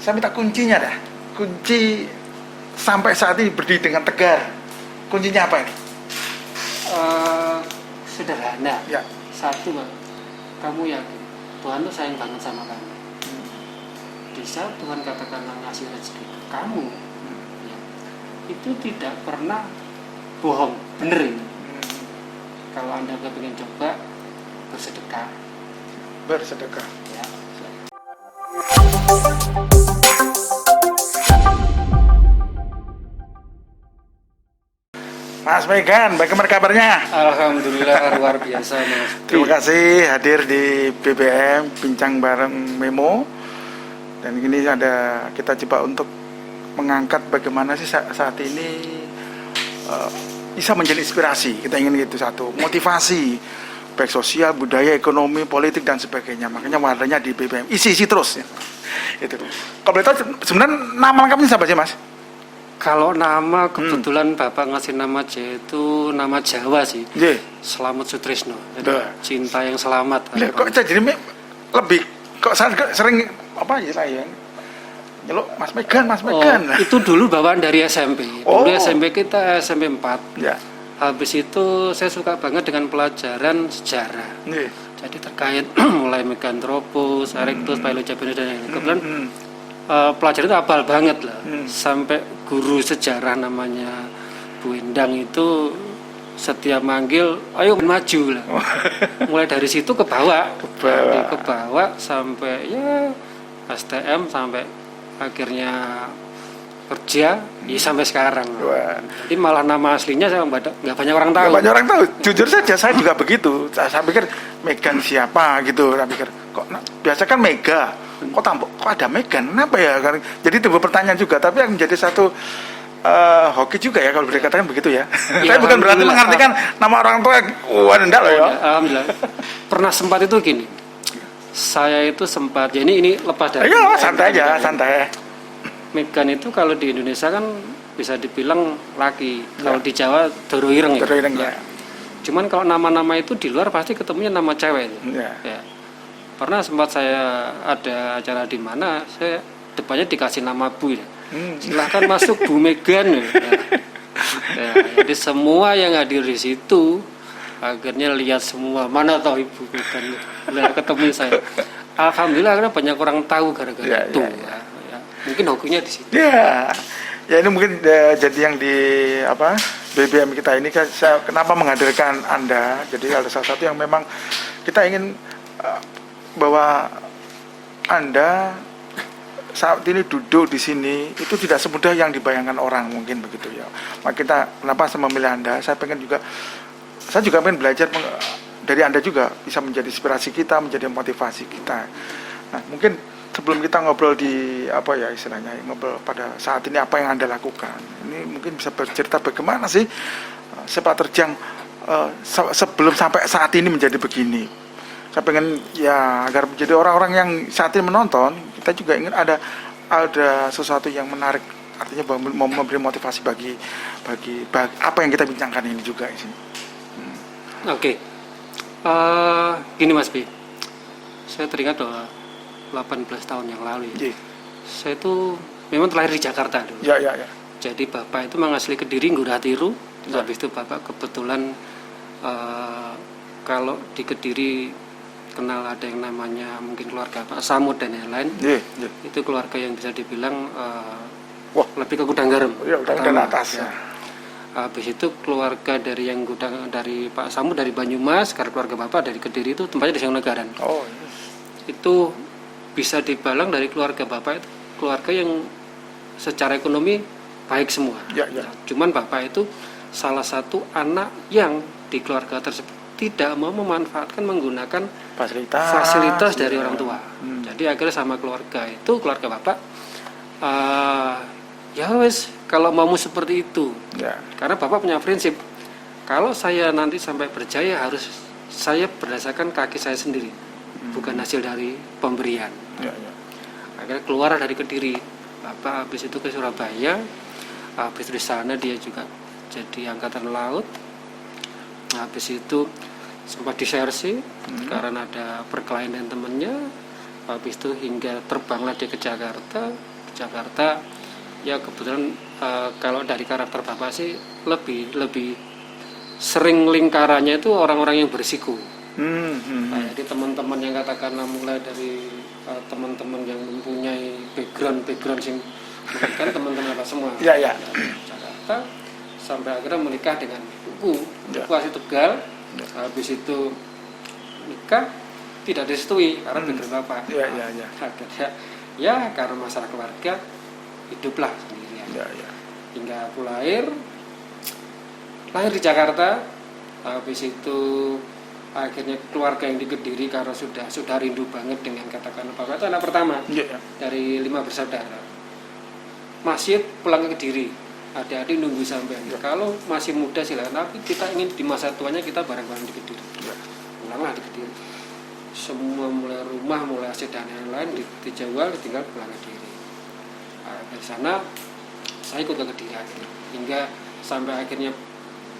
Saya minta kuncinya dah. Kunci sampai saat ini berdiri dengan tegar. Kuncinya apa ini? Sederhana. Ya. Satu, Bang, kamu yakin Tuhan tuh sayang banget sama kamu. Di saat Tuhan katakanlah ngasih rezeki ke kamu, ya, itu tidak pernah bohong, bener ini. Kalau Anda pengen coba, bersedekah. Bersedekah. Ya. Mas Megan, bagaimana kabarnya? Alhamdulillah luar biasa, Mas. Terima kasih hadir di BBM Bincang Bareng Memo. Dan ini kita coba untuk mengangkat bagaimana sih saat ini bisa menjadi inspirasi. Kita ingin gitu, satu motivasi baik sosial, budaya, ekonomi, politik dan sebagainya. Makanya wadahnya di BBM isi terus ya. Itu. Kalau boleh tahu sebenarnya nama lengkapnya siapa sih, Mas? Kalau nama kebetulan Bapak ngasih nama itu nama Jawa sih. Yeah. Slamet Sutrisno. Jadi cinta yang selamat. Kok jadi lebih kok sering apa ya saya? Nyeluk Mas Megan. Itu dulu bawaan dari SMP. Dulu SMP kita SMP 4. Ya. Habis itu saya suka banget dengan pelajaran sejarah. Yeah. Jadi terkait mulai Megantropus, Erectus, Phylogenesis dan lain-lain. Kebetulan pelajaran itu hafal banget lah. Sampai guru sejarah namanya Bu Endang itu setiap manggil, ayo maju lah. Mulai dari situ ke bawah sampai ya STM sampai akhirnya kerja sampai sekarang. Wah. Jadi malah nama aslinya saya nggak banyak orang tahu. Nggak banyak orang tahu. Jujur saja saya juga begitu. Saya pikir Megan siapa gitu. Saya pikir kok biasa kan Mega. Kok ada Megan? Kenapa ya? Jadi timbul pertanyaan juga. Tapi yang menjadi satu hoki juga ya kalau boleh katakan begitu ya. Saya bukan berarti mengartikan nama orang tua enggak loh ya. Alhamdulillah. Pernah sempat itu gini. Saya itu sempat. Jadi ini lepas dari. Ayo santai aja, santai. Megan itu kalau di Indonesia kan bisa dibilang laki. Kalau di Jawa Doro Ireng ya. Ya. Cuman kalau nama-nama itu di luar pasti ketemunya nama cewek. Ya. Pernah sempat saya ada acara di mana saya depannya dikasih nama Bu ya. Silahkan masuk Bu Megan ya. Jadi semua yang hadir di situ akhirnya lihat semua, mana tahu Ibu Megan benar ketemu saya. Alhamdulillah karena banyak orang tahu gara-gara itu. Ya. Mungkin hokinya di situ. Ya ini mungkin jadi yang di BBM kita ini saya kenapa menghadirkan Anda. Jadi ada salah satu yang memang kita ingin bahwa Anda saat ini duduk di sini itu tidak semudah yang dibayangkan orang, mungkin begitu ya. Maka kenapa saya memilih Anda? Saya juga pengen belajar dari Anda juga, bisa menjadi inspirasi kita, menjadi motivasi kita. Nah, mungkin sebelum kita ngobrol di ngobrol pada saat ini apa yang Anda lakukan. Ini mungkin bisa bercerita bagaimana sih sepak terjang sebelum sampai saat ini menjadi begini. Saya pengen ya agar menjadi orang-orang yang saat ini menonton, kita juga ingin ada sesuatu yang menarik, artinya memberi motivasi bagi apa yang kita bincangkan ini juga di sini. Oke. Gini Mas B. Saya teringat bahwa 18 tahun yang lalu ya. Saya itu memang terlahir di Jakarta dulu. Ya. Jadi Bapak itu mengasli Kediri, Ngurah-Tiru. Habis itu Bapak kebetulan kalau di Kediri kenal ada yang namanya mungkin keluarga Pak Samud dan lain-lain. Itu keluarga yang bisa dibilang lebih ke gudang garam. Gudang atas. Ya. Habis itu keluarga dari Pak Samud dari Banyumas, karena keluarga Bapak dari Kediri itu tempatnya di Singgonagaran. Itu bisa dibilang dari keluarga Bapak itu keluarga yang secara ekonomi baik semua. Ya. Cuman Bapak itu salah satu anak yang di keluarga tersebut tidak mau memanfaatkan menggunakan fasilitas dari orang tua. Jadi akhirnya sama keluarga Bapak kalau mau seperti itu. Karena Bapak punya prinsip, kalau saya nanti sampai berjaya harus saya berdasarkan kaki saya sendiri, bukan hasil dari pemberian. Akhirnya keluar dari Kediri, Bapak habis itu ke Surabaya, habis di sana dia juga jadi angkatan laut. Habis itu sempat disersi karena ada perkelahian dengan temennya, Habis itu hingga terbanglah dia ke Jakarta. Ya kebetulan kalau dari karakter bapak sih lebih sering lingkarannya itu orang-orang yang berisiko. Jadi teman-teman yang katakanlah mulai dari teman-teman yang mempunyai background sing kan teman-teman apa semua. Ya. Jakarta sampai akhirnya menikah dengan ibuku asli Tegal. Habis itu nikah tidak direstui karena background bapak. Akhirnya ya karena masalah keluarga hiduplah sendirian. Hingga aku lahir di Jakarta. Habis itu akhirnya keluarga yang di Kediri karena sudah rindu banget dengan katakan bapak itu anak pertama dari 5 bersaudara. Masih pulang ke Kediri, adik-adik nunggu sampai kalau masih muda silakan, tapi kita ingin di masa tuanya kita bareng-bareng di Kediri. Pulanglah di Kediri, semua mulai rumah, mulai aset dan lain-lain dijual, tinggal pulang ke Kediri. Dari sana saya ikut ke Kediri akhirnya, hingga sampai akhirnya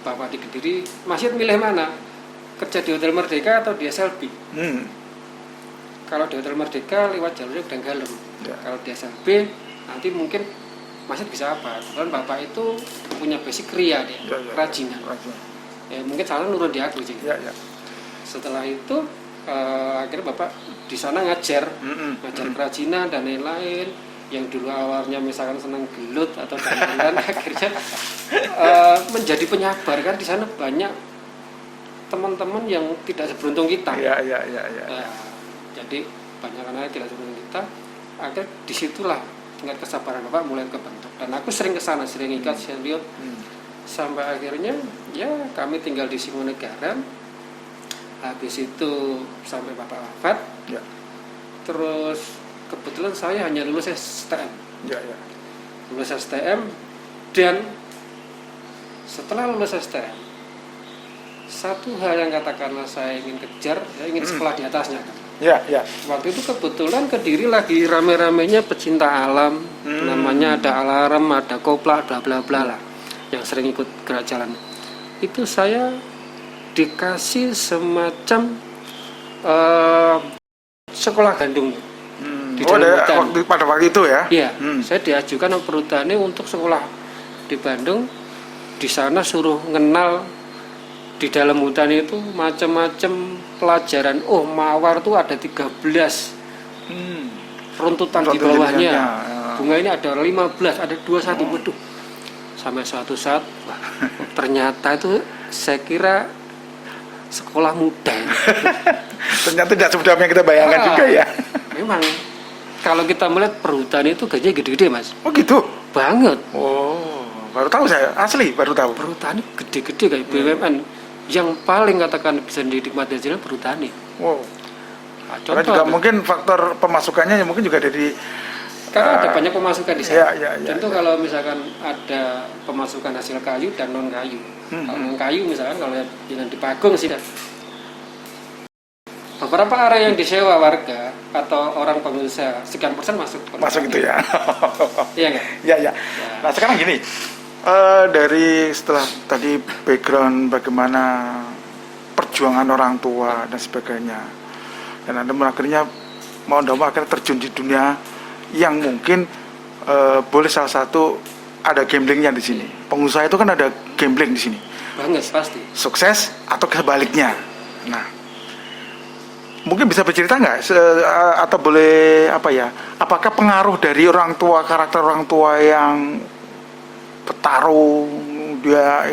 bapak di Kediri. Masih milih mana? Kerja di Hotel Merdeka atau di SLB? Kalau di Hotel Merdeka lewat jalurnya Gudang Galuh. Kalau di SLB nanti mungkin Masjid bisa apa? Kebetulan bapak itu punya basic kria dia, kerajinan. Ya, mungkin salah nurun di aku sih. Setelah itu akhirnya bapak di sana ngajar kerajinan dan lain-lain. Yang dulu awalnya misalkan senang gelut atau gamelan akhirnya menjadi penyabar kan di sana banyak teman-teman yang tidak seberuntung kita. Jadi banyak anak tidak seberuntung kita. Akhirnya disitulah tingkat kesabaran bapak mulai kebentuk. Dan aku sering kesana, sering ikat, sering lihat. Sampai akhirnya ya kami tinggal di Simonegara. Habis itu sampai bapak wafat. Terus kebetulan saya hanya lulus STM. Lulus STM dan setelah lulus STM satu hal yang katakanlah saya ingin kejar, saya ingin sekolah di atasnya kan. Waktu itu kebetulan Kediri lagi rame-ramenya pecinta alam, namanya ada alarm, ada kopla, bla bla bla lah, yang sering ikut gerak jalan. Itu saya dikasih semacam sekolah gandum di dalam hutan. Pada waktu itu ya? Iya, saya diajukan sama perhutani untuk sekolah di Bandung. Di sana suruh ngenal di dalam hutan itu macam-macam pelajaran. Mawar tuh ada 13 runtutan di bawahnya. Bunga ini ada 15, ada 21. Waduh. Sampai suatu saat ternyata itu saya kira sekolah muda. Ternyata tidak semudah yang kita bayangkan juga ya. Memang kalau kita melihat perhutani itu gajinya gede-gede mas. Oh gitu? Banget. Baru tahu saya, asli baru tahu. Perhutani gede-gede kayak BUMN. Yang paling katakan bisa dinikmati hasilnya perhutani. Karena juga mungkin faktor pemasukannya yang mungkin juga dari karena ada banyak pemasukan di sana. Tentu ya. Kalau misalkan ada pemasukan hasil kayu dan non kayu. Kalau non kayu misalkan kalau dengan di Pagung sih. Beberapa area yang disewa warga atau orang pengusaha sekian persen masuk itu ya. Iya nggak? Iya. Nah sekarang gini, dari setelah tadi background bagaimana perjuangan orang tua dan sebagainya, dan Anda akhirnya akhirnya terjun di dunia yang mungkin boleh salah satu ada gamblingnya di sini. Pengusaha itu kan ada gambling di sini. Banget pasti. Sukses atau kebaliknya. Nah, mungkin bisa bercerita nggak atau boleh apakah pengaruh dari orang tua, karakter orang tua yang petarung, dia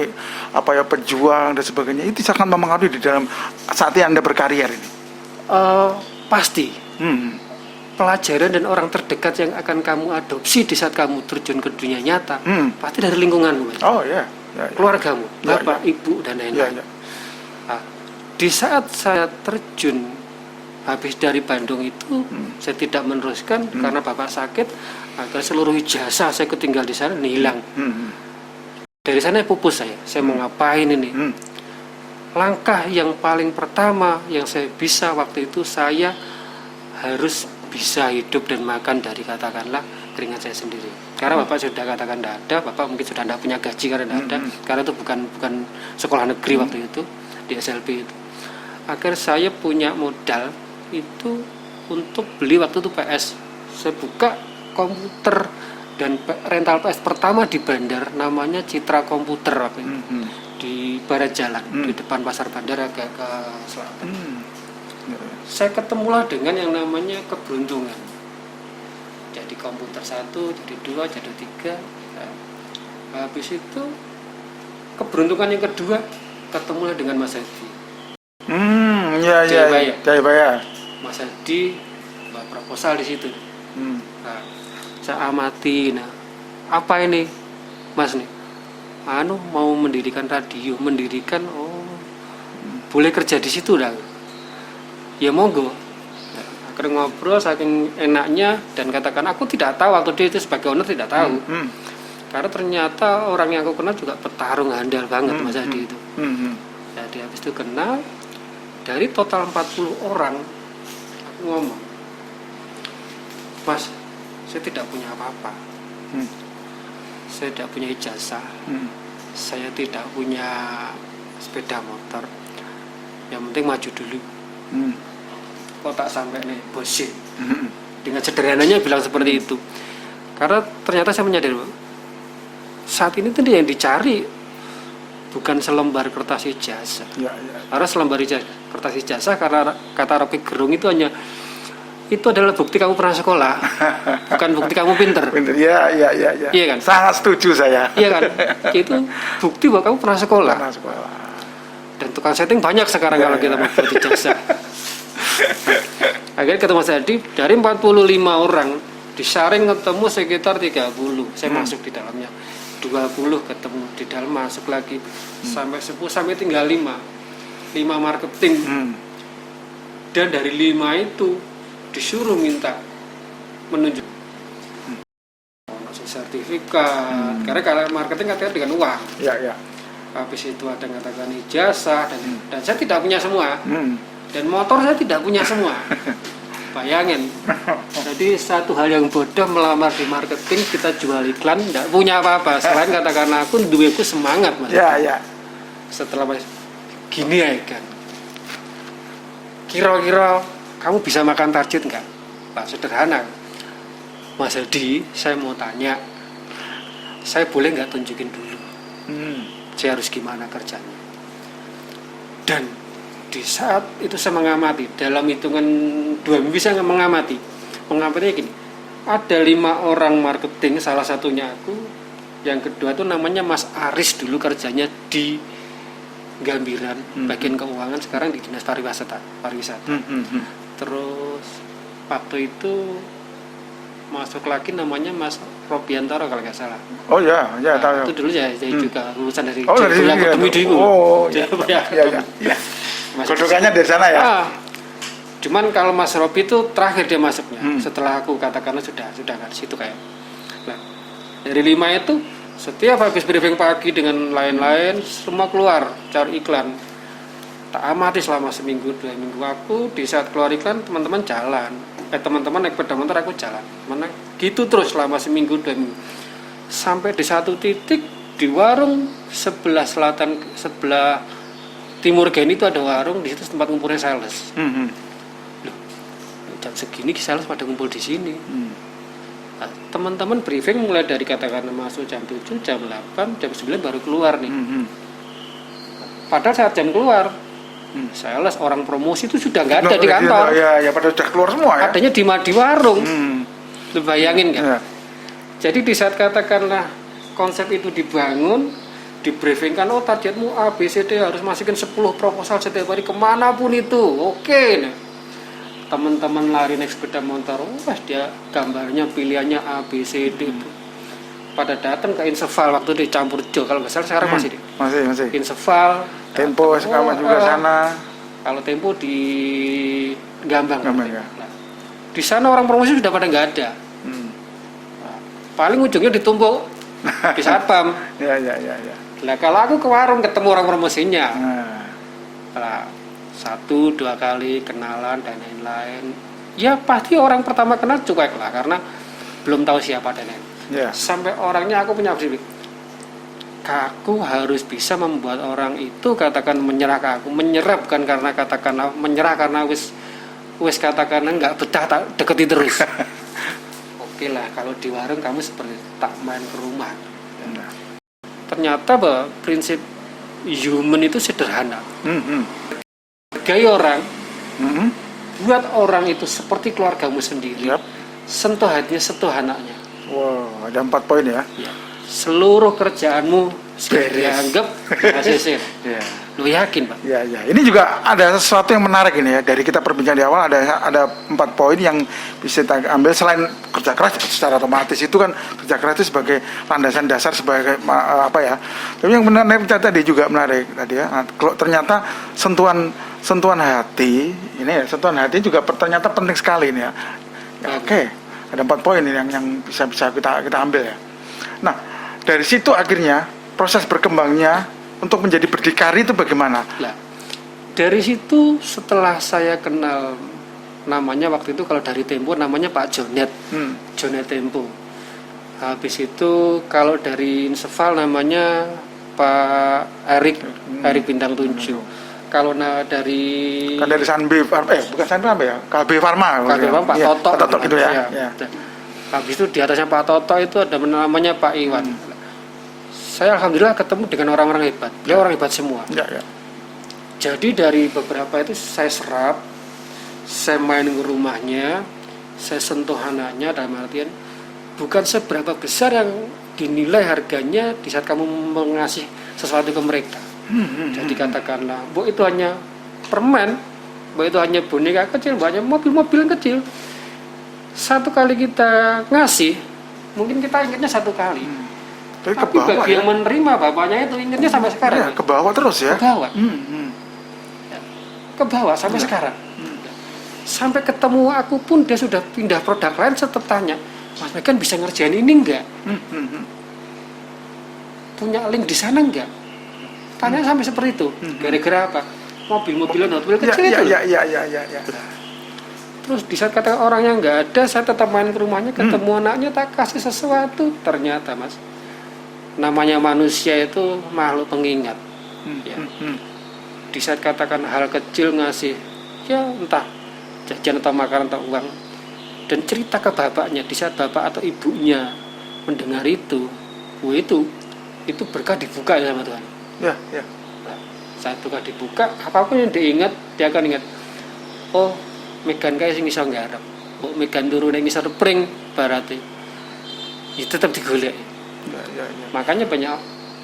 pejuang dan sebagainya, itu sangat mempengaruhi di dalam saat Anda berkarya ini? Pasti. Pelajaran dan orang terdekat yang akan kamu adopsi di saat kamu terjun ke dunia nyata pasti dari lingkunganmu. Keluargamu, bapak, ibu dan lain-lain. Nah, di saat saya terjun habis dari Bandung itu, saya tidak meneruskan karena bapak sakit, agar seluruh ijazah saya ketinggal di sana hilang. Dari sana pupus saya mau ngapain ini? Langkah yang paling pertama yang saya bisa waktu itu, saya harus bisa hidup dan makan dari katakanlah keringat saya sendiri. Karena bapak sudah katakan tidak ada, bapak mungkin sudah tidak punya gaji karena tidak ada, karena itu bukan sekolah negeri waktu itu di SLB itu. Agar saya punya modal itu untuk beli waktu itu PS. Saya buka komputer dan rental PS pertama di Bandar, namanya Citra Komputer waktu itu. Di barat jalan, di depan pasar Bandar agak ke selatan. Saya ketemulah dengan yang namanya keberuntungan. Jadi komputer 1, jadi 2, jadi 3. Nah, habis itu keberuntungan yang kedua, ketemulah dengan Mas Hadi. Jayabaya. Mas Hadi buat proposal di situ. Nah, saya amati, apa ini Mas nih? Mau mendirikan radio, boleh kerja di situ dah. Ya monggo. Nah, akhirnya ngobrol saking enaknya dan katakan aku tidak tahu waktu itu sebagai owner tidak tahu. Karena ternyata orang yang aku kenal juga petarung handal banget Mas Hadi itu. Jadi habis itu kenal, dari total 40 orang aku ngomong, Mas, saya tidak punya apa-apa. Saya tidak punya ijazah. Saya tidak punya sepeda motor. Yang penting maju dulu. Kok tak sampai nih bos. Dengan sederhananya bilang seperti itu. Karena ternyata saya menyadari saat ini tuh yang dicari bukan selembar kertas ijazah. Karena selembar kertas ijazah, karena kata Rocky Gerung itu adalah bukti kamu pernah sekolah, bukan bukti kamu pinter. Iya kan? Sangat setuju saya. Iya kan? Itu bukti bahwa kamu pernah sekolah. Dan tukang setting banyak sekarang kalau kita mau buat ijazah. Akhirnya ketemu Mas Hadi, dari 45 orang disaring ketemu sekitar 30. Saya masuk di dalamnya. 20 ketemu di dalam, masuk lagi sampai 10, sampai tinggal 5 marketing. Dan dari 5 itu disuruh minta menunjuk sertifikat, karena kalau marketing katanya dengan uang. Habis itu ada yang katakan ijazah dan saya tidak punya semua. Dan motor saya tidak punya semua. Bayangin. Jadi satu hal yang bodoh melamar di marketing, kita jual iklan, tidak punya apa-apa. Selain katakan aku duweku semangat Mas. Setelah Mas gini ya kan. Kira-kira kamu bisa makan target enggak? Pak, sederhana. Mas Hadi, saya mau tanya, saya boleh nggak tunjukin dulu? Saya harus gimana kerjanya? Dan di saat itu saya mengamati, dalam hitungan 2 minggu saya mengamatinya gini, ada 5 orang marketing, salah satunya aku, yang kedua itu namanya Mas Aris, dulu kerjanya di Gambiran, bagian keuangan, sekarang di Dinas Pariwisata. Terus waktu itu masuk lagi namanya Mas Robiantoro kalau nggak salah. Tahu. Itu dulu saya juga lulusan dari Godokannya dari sana ya. Cuman kalau Mas Robi itu terakhir dia masuknya. Setelah aku katakanlah sudah nggak di situ kayak. Nah, dari 5 itu setiap habis briefing pagi dengan lain-lain semua keluar cari iklan. Tak amati selama seminggu 2 minggu, aku di saat keluar iklan teman-teman jalan. Teman-teman naik sepeda motor, aku jalan. Mana gitu terus selama seminggu 2 minggu. Sampai di satu titik di warung sebelah timur Geni itu ada warung, di situ tempat ngumpulnya sales. Loh, jam segini sales pada ngumpul di sini. Nah, teman-teman briefing mulai dari katakan masuk jam 7, jam 8, jam 9 baru keluar nih. Padahal saat jam keluar, sales orang promosi itu sudah nggak ada di kantor. Pada sudah keluar semua ya. Adanya di warung. Lu bayangin kan? Jadi di saat katakanlah konsep itu dibangun, dibriefingkan, targetmu A, B, C, D, harus masukin 10 proposal setiap hari kemanapun itu. Oke, nah. Teman-teman lari naik sepeda motor, dia gambarnya pilihannya A, B, C, D. Pada datang ke Inseval waktu di Campur Jo, kalau nggak salah sekarang masih deh. Masih. Inseval, Tempo sekarang juga sana. Kalau Tempo di Gambang ya. Nah, di sana orang promosi sudah pada nggak ada. Nah, paling ujungnya ditumpuk di satpam. Nah, kalau aku ke warung ketemu orang promosinya. Nah, 1-2 kali kenalan dan lain-lain, ya pasti orang pertama kenal cuek lah karena belum tahu siapa dan lain. Sampai orangnya aku punya prinsip, aku harus bisa membuat orang itu katakan menyerah ke aku, menyerah bukan karena katakan menyerah karena wis wes katakanlah nggak betah tak deketi terus. Oke lah, kalau di warung kamu seperti tak main ke rumah. Ternyata bahwa prinsip human itu sederhana. Hargai orang, buat orang itu seperti keluargamu sendiri. Sentuh hatinya, sentuh anaknya. Wow, ada 4 poin ya. Seluruh kerjaanmu dianggap ACC. Lu yakin, Pak? Ya. Ini juga ada sesuatu yang menarik ini ya. Dari kita perbincang di awal ada 4 poin yang bisa kita ambil selain kerja keras secara otomatis itu kan kerja keras itu sebagai landasan dasar sebagai apa ya. Tapi yang menarik tadi juga menarik tadi ya. Nah, kalau ternyata sentuhan hati ini ya, sentuhan hati juga ternyata penting sekali ini ya. Oke. Ada 4 poin ini yang bisa kita ambil ya. Nah, dari situ akhirnya proses berkembangnya untuk menjadi berdikari itu bagaimana? Nah, dari situ setelah saya kenal namanya waktu itu kalau dari Tempo namanya Pak Jonet, Jonet Tempo. Habis itu kalau dari Inseval namanya Pak Erik Bintang 7. Kalau dari Sanbe, bukan Sanbe ya, KB Farma. Pak Toto. Pak Toto gitu ya. Habis itu di atasnya Pak Toto itu ada namanya Pak Iwan. Saya alhamdulillah ketemu dengan orang-orang hebat. Dia orang hebat semua. Jadi dari beberapa itu saya serap, saya main ke rumahnya, saya sentuh anaknya dalam artian bukan seberapa besar yang dinilai harganya di saat kamu mengasih sesuatu ke mereka. Jadi katakanlah, Bu itu hanya permen, Bu itu hanya boneka kecil, Bu hanya mobil-mobil kecil. Satu kali kita ngasih, mungkin kita ingatnya satu kali. Tapi bagi yang menerima bapaknya itu ingatnya sampai sekarang. Ke bawah terus ya. Ke bawah. Ke bawah sampai sekarang. Sampai ketemu aku pun dia sudah pindah produk lain, saya tetap tanya, Mas Megan bisa ngerjain ini enggak? Punya link di sana enggak? Tanya sampai seperti itu. Gara-gara apa? Mobil-mobilan Hot Wheels kecil itu. Iya. Terus di saat kata orang yang enggak ada, saya tetap main ke rumahnya, ketemu anaknya, tak kasih sesuatu. Ternyata Mas, namanya manusia itu makhluk pengingat. Di saat katakan hal kecil ngasih, ya entah jajan atau makanan atau uang, dan cerita ke bapaknya, di saat bapak atau ibunya mendengar itu berkah dibuka ya sama Tuhan. Nah, saat berkah dibuka, apapun yang diingat, dia akan ingat. Oh, Megan kayak sing iso nggarap. Oh, Megan turu ning ngisor pring barate. Itu tetap digolek. Makanya banyak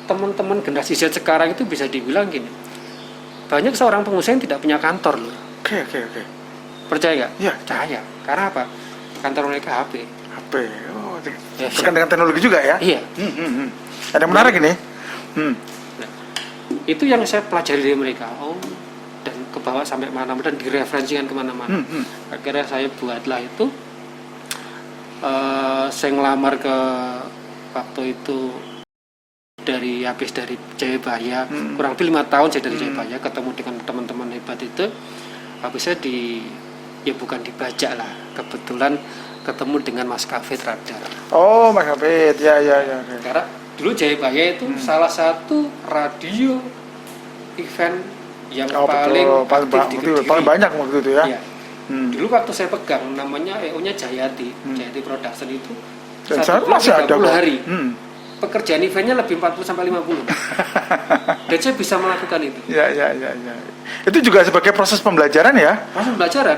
teman-teman generasi Z sekarang itu bisa dibilang gini, banyak seorang pengusaha yang tidak punya kantor loh. Oke. Percaya nggak? Ya. Percaya. Karena apa? Kantor mereka HP. Oh, berkaitan dengan teknologi juga ya? Iya. Ada yang menarik ini. Nah, itu yang saya pelajari dari mereka. Oh, dan kebawa sampai mana-mana dan direferensikan kemana-mana. Akhirnya saya buatlah itu. Saya ngelamar ke waktu itu habis dari Jayabaya, kurang lebih 5 tahun saya dari Jayabaya, ketemu dengan teman-teman hebat itu. Habisnya bukan dibajak lah, kebetulan ketemu dengan Mas Kafit Radar. Oh, Mas Kafit, ya. Karena dulu Jayabaya itu salah satu radio event yang paling banyak waktu itu ya. Iya. Dulu waktu saya pegang namanya EO-nya Jayati Production itu. Dan saya masih ada 30 hari. Pekerjaan eventnya lebih 40-50. Dan saya bisa melakukan itu. Ya. Itu juga sebagai proses pembelajaran ya? Proses pembelajaran.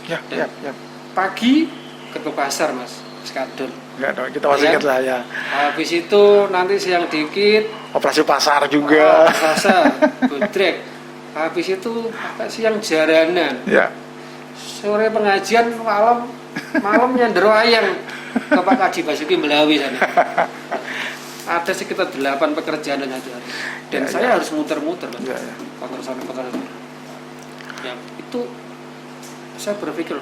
Ya. Pagi ke pasar Mas Skadon. Enggak dong, kita masih ingat lah ya. Habis itu nanti siang dikit operasi pasar juga. Pasar, bodrek. Habis itu siang jaranan. Ya. Sore pengajian, malam nyandero ayang ke Pak Kaji Basuki Belawi sana. Ada sekitar 8 pekerjaan dan hari. Dan saya harus muter-muter Mas. Kantor sana. Ya, itu saya berpikir,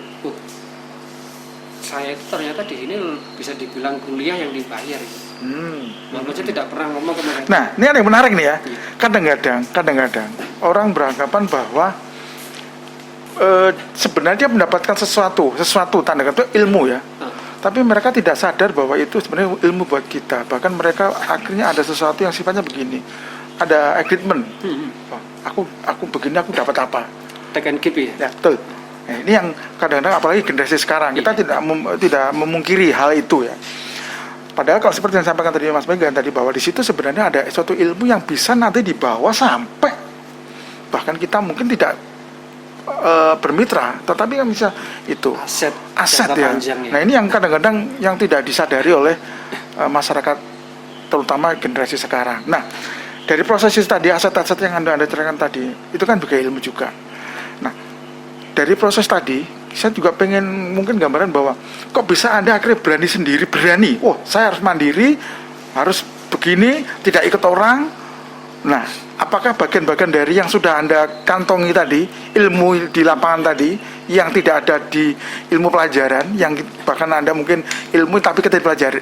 saya itu ternyata di sini bisa dibilang kuliah yang dibayar. Walaupun saya tidak pernah ngomong ke mereka. Nah, ini ada yang menarik nih ya. Kadang-kadang orang beranggapan bahwa sebenarnya mendapatkan sesuatu tanda kata ilmu ya. Tapi mereka tidak sadar bahwa itu sebenarnya ilmu buat kita. Bahkan mereka akhirnya ada sesuatu yang sifatnya begini. Ada agreement. Aku begini aku dapat apa? take and keep ya. Ya, betul. Nah, ini yang kadang-kadang apalagi generasi sekarang kita tidak memungkiri hal itu ya. Padahal kalau seperti yang disampaikan tadi Mas Megan tadi, bahwa di situ sebenarnya ada suatu ilmu yang bisa nanti dibawa sampai bahkan kita mungkin tidak bermitra, tetapi kan bisa itu aset ya. Nah ini yang kadang-kadang yang tidak disadari oleh masyarakat, terutama generasi sekarang. Nah dari proses itu tadi, aset-aset yang anda ceritakan tadi itu kan juga ilmu juga. Nah dari proses tadi saya juga pengen mungkin gambaran bahwa kok bisa Anda akhirnya berani, saya harus mandiri, harus begini, tidak ikut orang. Nah, apakah bagian-bagian dari yang sudah Anda kantongi tadi, ilmu di lapangan tadi, yang tidak ada di ilmu pelajaran, yang bahkan Anda mungkin ilmu tapi ketika dipelajari,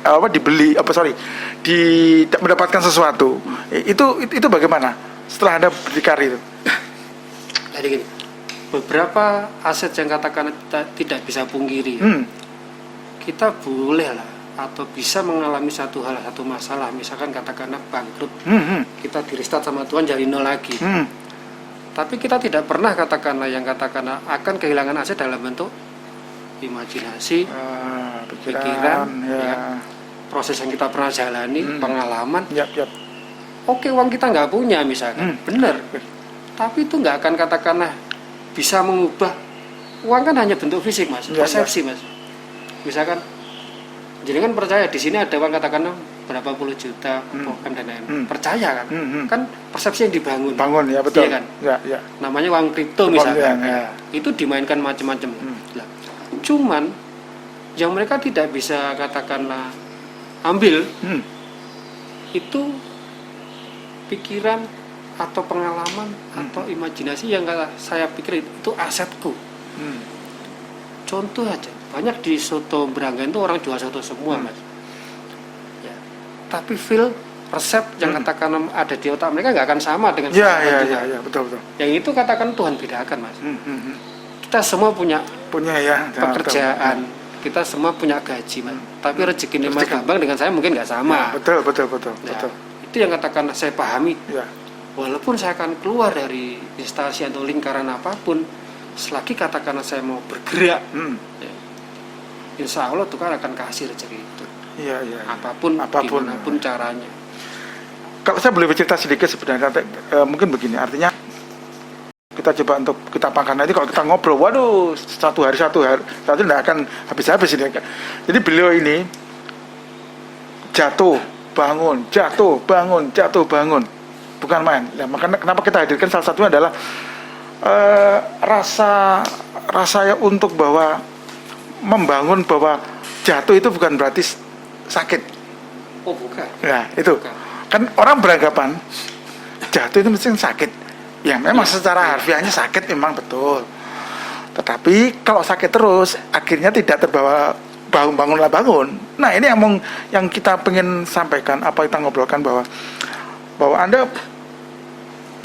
mendapatkan sesuatu, itu bagaimana setelah Anda berdikari itu? Jadi gini, beberapa aset yang katakan kita tidak bisa pungkiri, kita boleh lah atau bisa mengalami satu masalah, misalkan katakanlah bangkrut, kita di restart sama Tuhan dari nol lagi, tapi kita tidak pernah katakanlah akan kehilangan aset dalam bentuk imajinasi, pikiran, ya, proses yang kita pernah jalani, pengalaman. Oke, uang kita nggak punya misalkan, benar, tapi itu nggak akan katakanlah bisa mengubah. Uang kan hanya bentuk fisik mas, persepsi mas. Misalkan jadi kan percaya di sini ada uang katakanlah berapa puluh juta, dan lain-lain, percaya kan, kan persepsi yang dibangun, ya betul, iya kan, ya. Namanya uang kripto misalkan, itu dimainkan macam-macam. Cuman yang mereka tidak bisa katakanlah ambil itu pikiran atau pengalaman atau imajinasi yang saya pikir itu asetku. Contoh aja, banyak di soto Beranggan itu orang jual soto semua mas. Ya. Tapi feel, resep yang katakan ada di otak mereka nggak akan sama dengan ya, betul. Yang itu katakan Tuhan bedakan mas. Kita semua punya ya pekerjaan, kita semua punya gaji mas. Tapi rezeki Mas Bambang dengan saya mungkin nggak sama. Betul. Nah, itu yang katakan saya pahami. Ya. Walaupun saya akan keluar dari instansi atau lingkaran apapun, selagi katakanlah saya mau bergerak, ya, insya Allah Tuhan akan kasih rezeki itu. Iya. Apapun dimanapun caranya. Kalau saya boleh bercerita sedikit sebenarnya, mungkin begini, artinya kita coba untuk kita pangkan nanti kalau kita ngobrol, waduh satu hari tidak akan habis-habis ini. Jadi beliau ini jatuh bangun, bukan main. Nah, makanya kenapa kita hadirkan salah satunya adalah rasa untuk bahwa membangun bahwa jatuh itu bukan berarti sakit. Oh bukan. Ya itu bukan. Kan orang beranggapan jatuh itu mesti sakit. Ya memang secara harfiahnya sakit memang betul. Tetapi kalau sakit terus akhirnya tidak terbawa bangun. Nah ini yang kita pengen sampaikan, apa kita ngobrolkan bahwa Anda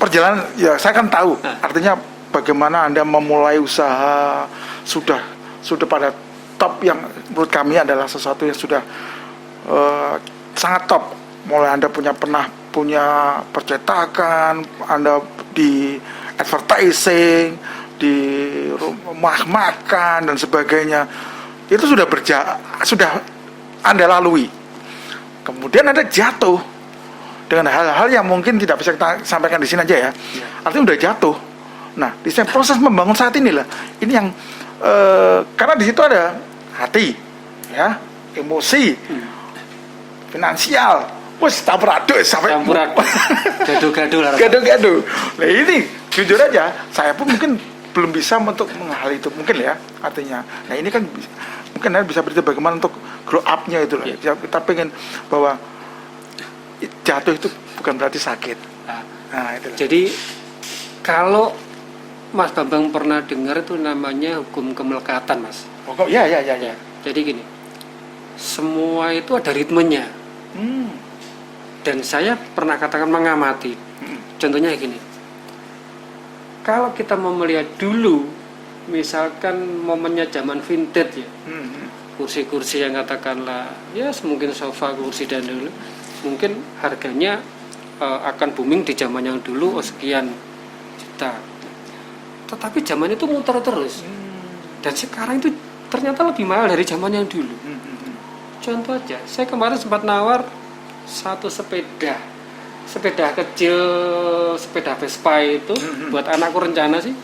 perjalanan, ya saya kan tahu artinya bagaimana Anda memulai usaha sudah pada top yang menurut kami adalah sesuatu yang sudah sangat top. Mulai Anda pernah punya percetakan, Anda di advertising, di rumah makan dan sebagainya. Itu sudah Anda lalui. Kemudian Anda jatuh dengan hal-hal yang mungkin tidak bisa kita sampaikan di sini aja ya. Artinya udah jatuh. Nah, di proses membangun saat inilah, ini yang karena di situ ada hati, ya, emosi, finansial, campur aduk sampai gaduh. Nah ini jujur aja, saya pun mungkin belum bisa untuk menghal itu mungkin ya, artinya. Nah ini kan mungkin bisa berarti bagaimana untuk grow up-nya itu lah. Ya. Kita pengen bahwa jatuh itu bukan berarti sakit. Nah, itulah. Jadi kalau Mas Bambang pernah dengar itu namanya hukum kemelekatan, Mas. Oh, ya. Jadi gini, semua itu ada ritmenya. Dan saya pernah katakan mengamati. Contohnya gini, kalau kita mau melihat dulu, misalkan momennya zaman vintage ya, kursi-kursi yang katakanlah, ya mungkin sofa, kursi dan dulu, mungkin harganya akan booming di zaman yang dulu sekian juta. tetapi zaman itu muter terus. Dan sekarang itu ternyata lebih mahal dari zaman yang dulu. Contoh aja, saya kemarin sempat nawar satu sepeda kecil, sepeda Vespa itu buat anakku rencana sih.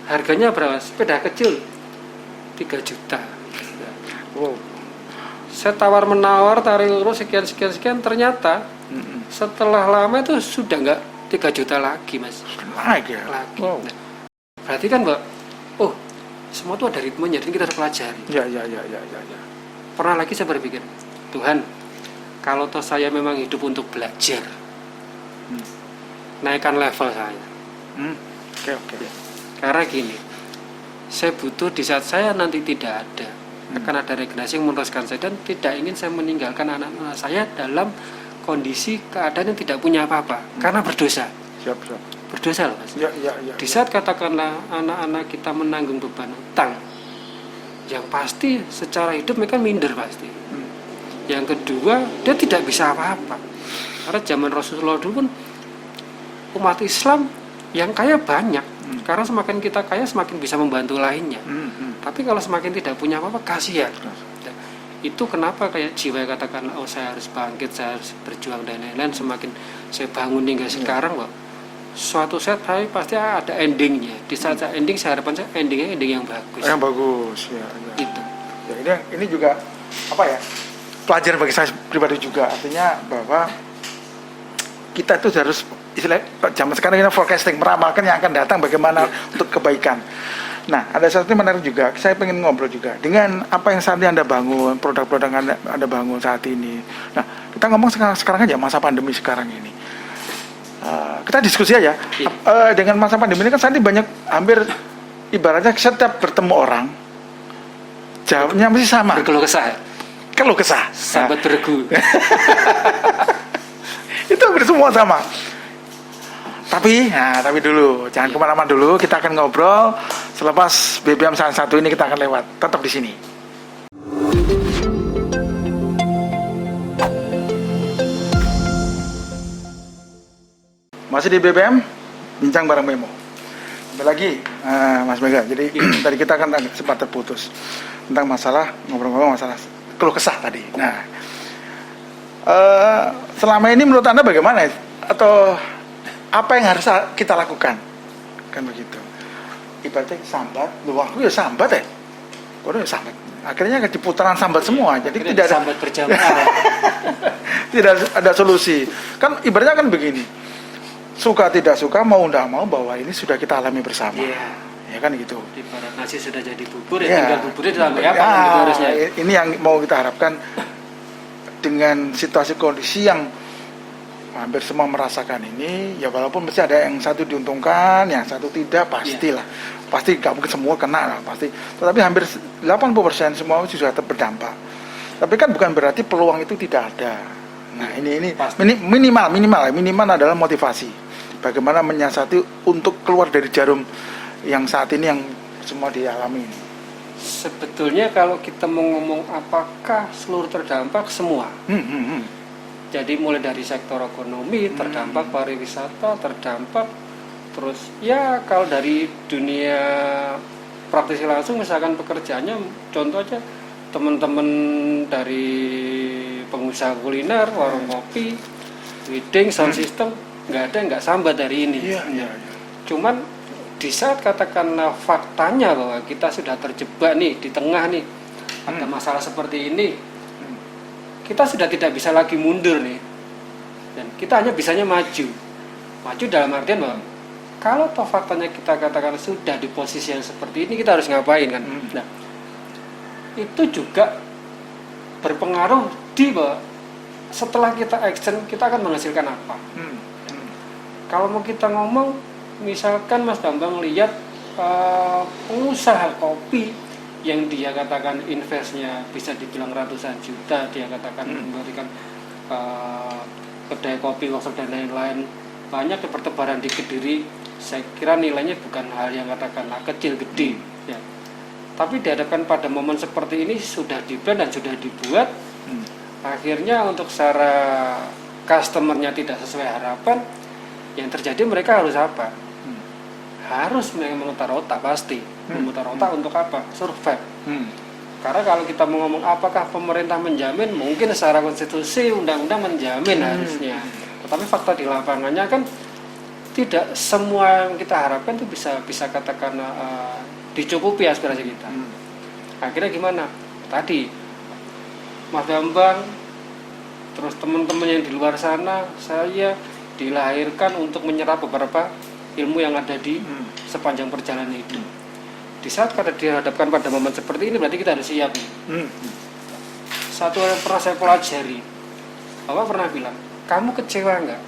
Harganya berapa? Sepeda kecil 3 juta. Wow. Saya tawar menawar, tarik urus sekian, ternyata setelah lama itu sudah nggak 3 juta lagi, Mas. Lagi ya? Lagi. Wow. Nah, berarti kan, Mbak, semua itu ada ritmenya, dan kita harus pelajari. Ya. Pernah lagi saya berpikir, Tuhan, kalau toh saya memang hidup untuk belajar, naikkan level saya. Oke. Karena gini, saya butuh di saat saya nanti tidak ada, akan ada regenerasi yang meneruskan saya, dan tidak ingin saya meninggalkan anak-anak saya dalam kondisi keadaan yang tidak punya apa-apa, karena berdosa. Siap. Berdosa loh, Mas. Ya. Di saat katakanlah anak-anak kita menanggung beban utang, yang pasti secara hidup mereka minder pasti. Yang kedua, dia tidak bisa apa-apa. Karena zaman Rasulullah dulu pun umat Islam yang kaya banyak. Karena semakin kita kaya semakin bisa membantu lainnya. Tapi kalau semakin tidak punya apa-apa, kasihan. Nah, itu kenapa kayak jiwa katakan, saya harus bangkit, saya harus berjuang dan lain-lain. Semakin saya bangun hingga sekarang, suatu saat saya pasti ada endingnya. Di saat saya ending, saya harapan saya ending yang bagus. Yang bagus, ya. Itu. Ya, ini juga apa ya? Pelajaran bagi saya pribadi juga, artinya bahwa kita itu harus istilah zaman sekarang kita forecasting, meramalkan yang akan datang bagaimana untuk kebaikan. Nah, ada satu yang menarik juga, saya pengen ngobrol juga dengan apa yang saat ini Anda bangun, produk-produk yang Anda bangun saat ini. Nah, kita ngomong sekarang aja masa pandemi sekarang ini. Kita diskusi aja. Dengan masa pandemi ini kan saat ini banyak, hampir ibaratnya setiap bertemu orang jawabnya masih sama. Berkeluh kesah. Keluh kesah. Sahabat bergu. Itu hampir semua sama. Tapi dulu, jangan kemana-mana dulu. Kita akan ngobrol selepas BBM Sains 1 ini, kita akan lewat. Tetap di sini. Masih di BBM, bincang bareng Memo. Kembali lagi, Mas Mega. Jadi tadi kita kan sempat terputus tentang masalah, ngobrol-ngobrol masalah keluh kesah tadi. Nah, selama ini menurut Anda bagaimana? Atau apa yang harus kita lakukan? Kan begitu. Ibaratnya sambat, aku ya sambat ya. Kok ya sambat. Akhirnya di putaran sambat semua. Jadi akhirnya tidak ada sambat berjamaah. tidak ada solusi. Kan ibaratnya kan begini. Suka tidak suka, mau tidak mau, bahwa ini sudah kita alami bersama. Ya kan gitu. Ibarat nasi sudah jadi bubur, tinggal buburnya ditambah apa gitu harusnya. Ini yang mau kita harapkan dengan situasi kondisi yang hampir semua merasakan ini, ya walaupun mesti ada yang satu diuntungkan, yang satu tidak, pastilah. Pasti gak mungkin semua kena lah, pasti. Tetapi hampir 80% semua sudah berdampak. Tapi kan bukan berarti peluang itu tidak ada. Nah, ini minimal adalah motivasi. Bagaimana menyiasati untuk keluar dari jarum yang saat ini yang semua dialami ini. Sebetulnya kalau kita mau ngomong apakah seluruh terdampak, semua. Jadi mulai dari sektor ekonomi terdampak, pariwisata terdampak, terus ya kalau dari dunia praktisi langsung misalkan pekerjaannya, contoh aja teman-teman dari pengusaha kuliner, warung kopi, wedding, sound system, nggak sambat dari ini. Cuman di saat katakanlah faktanya bahwa kita sudah terjebak nih di tengah nih, ada masalah seperti ini, kita sudah tidak bisa lagi mundur nih, dan kita hanya bisanya maju dalam artian bahwa kalau toh faktanya kita katakan sudah di posisi yang seperti ini, kita harus ngapain kan? Nah, itu juga berpengaruh di bahwa setelah kita action kita akan menghasilkan apa. Kalau mau kita ngomong, misalkan Mas Bambang lihat pengusaha kopi yang dia katakan investnya bisa dibilang ratusan juta, dia katakan memberikan kedai kopi, workshop dan lain-lain, banyak pertebaran di Kediri. Saya kira nilainya bukan hal yang katakanlah kecil gede, ya. Tapi dihadapkan pada momen seperti ini sudah di-plan dan sudah dibuat, akhirnya untuk secara customernya tidak sesuai harapan, yang terjadi mereka harus apa? harus memutar otak pasti. Memutar otak untuk apa? Survive. Karena kalau kita mau ngomong apakah pemerintah menjamin, mungkin secara konstitusi undang-undang menjamin harusnya. Tetapi fakta di lapangannya kan tidak semua yang kita harapkan itu bisa katakan dicukupi aspirasi kita. Akhirnya gimana? Tadi Mas Bambang, terus teman-teman yang di luar sana, saya dilahirkan untuk menyerap beberapa ilmu yang ada di sepanjang perjalanan hidup. Di saat kita dihadapkan pada momen seperti ini, berarti kita harus siap. Satu yang pernah saya pelajari, Bapak pernah bilang, kamu kecewa nggak?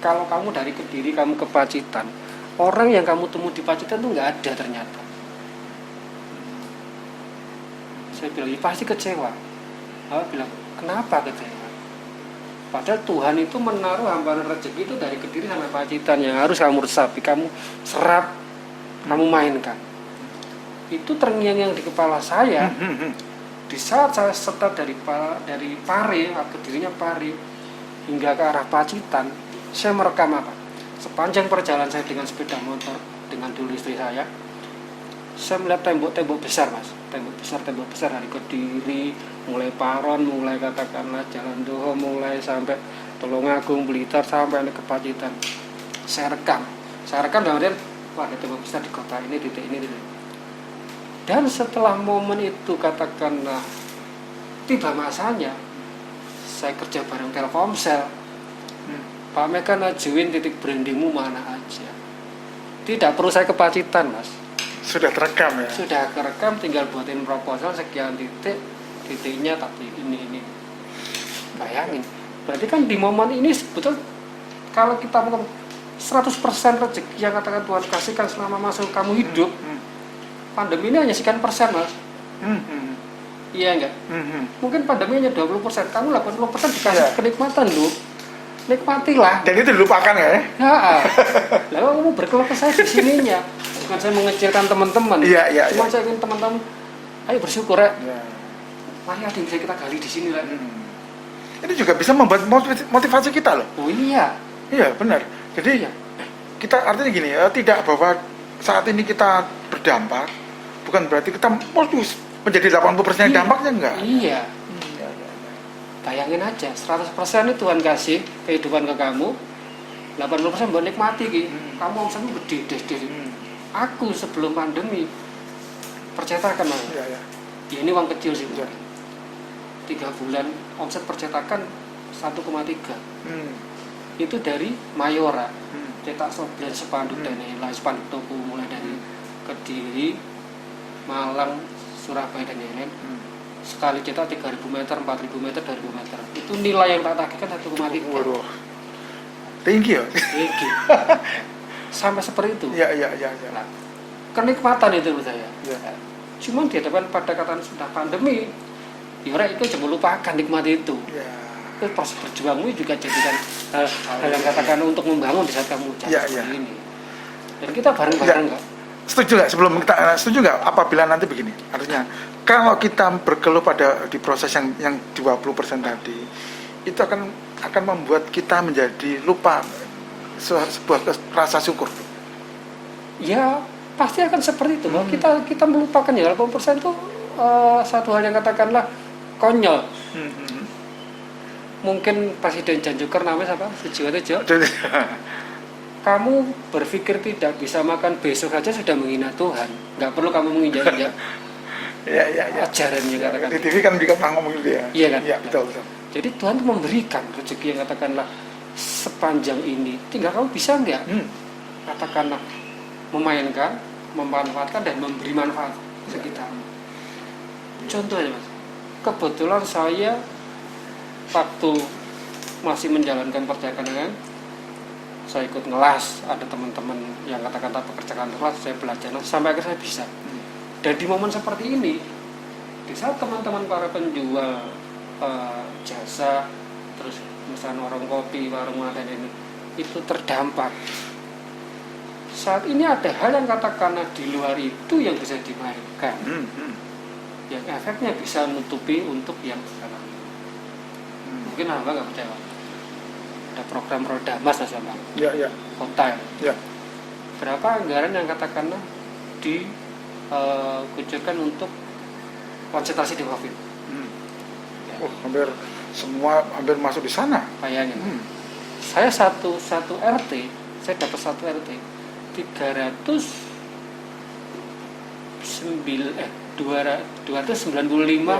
Kalau kamu dari Kediri, kamu ke Pacitan, orang yang kamu temu di Pacitan itu nggak ada ternyata. Saya bilang, ya pasti kecewa. Bapak bilang, kenapa kecewa? Padahal Tuhan itu menaruh hamparan rezeki itu dari Kediri sampai Pacitan yang harus kamu resapi, kamu serap, kamu mainkan. Itu terngiang-ngiang di kepala saya. Di saat saya setar dari Pare, Kedirinya Pare, hingga ke arah Pacitan, saya merekam apa? Sepanjang perjalanan saya dengan sepeda motor, dengan dulu istri saya melihat tembok-tembok besar, Mas. Tembok besar dari Kediri, mulai Paron, mulai katakanlah Jalan Doho, mulai sampai Tulungagung, Blitar, sampai ke Pacitan. Saya rekam dalam artian, wah ada tembok besar di kota ini, titik ini. Dan setelah momen itu katakanlah tiba masanya, saya kerja bareng Telkomsel. Pak Mega najuin titik brandingmu mana aja. Tidak perlu saya ke Pacitan, Mas. Sudah terekam ya? Sudah terekam, tinggal buatin proposal sekian titiknya tapi ini. Bayangin. Berarti kan di momen ini sebetulnya kalau kita mau 100% rezeki yang katakan Tuhan kasihkan selama masa kamu hidup, pandemi ini hanya sekian persen, Mas. Iya enggak? Mungkin pandemi hanya 20%, kamu 80% dikasih kenikmatan loh. Nikmatilah. Dan itu dilupakan ya? Lalu kamu berkeluh kesah di sininya. Bukan saya mengecilkan teman-teman. Iya. Cuma saya ingin teman-teman, ayo bersyukur ya. Mari ada yang bisa kita gali di sini lah. Ini juga bisa membuat motivasi kita loh. Oh iya. Iya benar. Jadi kita artinya gini ya, tidak bahwa saat ini kita berdampak, bukan berarti kita menjadi 80% dampaknya enggak. Iya. Bayangin aja, 100% itu Tuhan kasih kehidupan ke kamu, 80% buat nikmati ki. Kamu omsetmu gede deh. Aku sebelum pandemi percetakan, Mas. Iya. Ya ini uang kecil sih. 3 bulan omset percetakan 1,3. Itu dari Mayora. Cetak soblen, spanduk dan lain-lain, spanduk toko mulai dari Kediri, Malang, Surabaya dan lain-lain. Sekali cetak 3.000 meter, 4.000 meter, 2.000 meter. Itu nilai yang tak tagihkan 1,3. Waduh. Tinggi ya? Tinggi. Sampai seperti itu. Iya. Nah, kenikmatan itu menurut saya. Ya. Cuman di depan pada kata sudah pandemi, ya itu jangan lupakan nikmati itu. Ya. Itu proses berjuangmu juga jadikan hal yang katakan untuk membangun di saat kamu seperti ini. Dan kita bareng-bareng enggak? Setuju nggak sebelum kita setuju nggak apabila nanti begini, artinya kalau kita berkeluh pada di proses yang 20% tadi, itu akan membuat kita menjadi lupa sebuah rasa syukur. Ya pasti akan seperti itu. Kita melupakan ya 80% itu satu hal yang katakanlah konyol. Mungkin Presiden Janjuker namanya siapa? Sujiwo. Kamu berpikir tidak bisa makan besok saja sudah menghina Tuhan. Nggak perlu kamu menginjak-injak ajarannya katakan. Di TV kan juga pernah ngomong gitu ya. Iya kan? Iya, betul. Jadi Tuhan itu memberikan rezeki yang katakanlah sepanjang ini. Tinggal kamu bisa nggak katakanlah memainkan, memanfaatkan dan memberi manfaat sekitarmu. Contohnya, Mas. Kebetulan saya waktu masih menjalankan perjalanan, saya ikut ngelas, ada teman-teman yang kata-kata pekerjaan kelas, saya belajar sampai akhirnya saya bisa. Dan di momen seperti ini, di saat teman-teman para penjual jasa, terus misalnya warung kopi, warung makan ini, itu terdampak. Saat ini ada hal yang katakanlah di luar itu yang bisa dimainkan, yang efeknya bisa menutupi untuk yang sekarang. Mungkin hamba nggak percaya. Ada program Roda Emas Mas Bambang. Iya. Hotel. Iya. berapa anggaran yang katakanlah dikucurkan untuk konsentrasi di COVID. Ya. hampir masuk di sana. Bayangin. Saya satu RT, saya dapat satu RT 295